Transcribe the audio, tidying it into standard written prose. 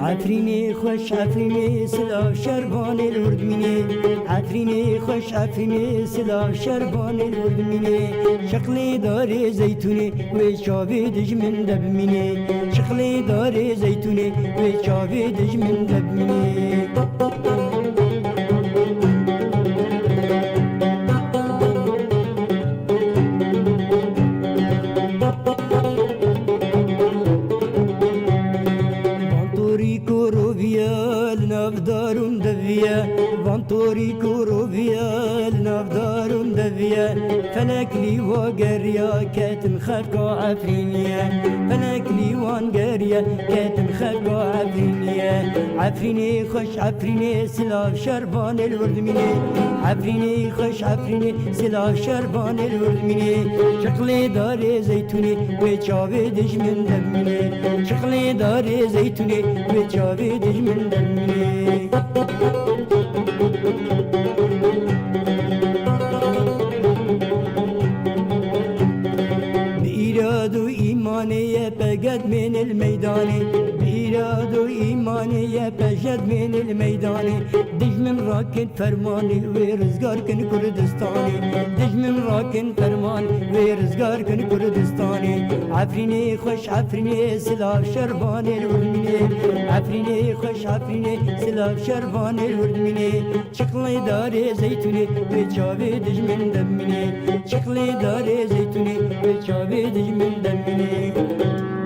عفرینی خوش عفرینی سلاو شربان الوردمینی عفرینی خوش عفرینی سلاو شربان الوردمینی شقلی داره زیتونی و چاوی دجمن دبمینی شقلی داره زیتونی و چاوی دجمن دبمینی نافدارون دویه وانتوری کورویه نافدارون دویه فلک لیوا گریا کتم خلقا عفرینیه فلک لیوان گریا کتم خلقا عفرینیه عفرینی خوش عفرینی سلاف شربان الوردمینی عفرینی خوش عفرینی سلاف شربان الوردمینی شقلی داره زیتونی و چاوی دجمن دمینی شقلی داره زیتونی و چاوی دجمن دمینی بإراد إيمانية بجد من الميدان بإراد إيمانية بجد من الميدان دجمن راكن فرماني ورزقار كن كردستاني دجمن راكن فرمان ورزقار كن كردستاني عفريني خوش عفريني سلاف شربان الوردميني عفريني خوش عفريني سلاف شربان الوردميني شقلي داري زيتوني بچاوي دجمن دميني شقلي داري زيتوني بچاوي دجمن دميني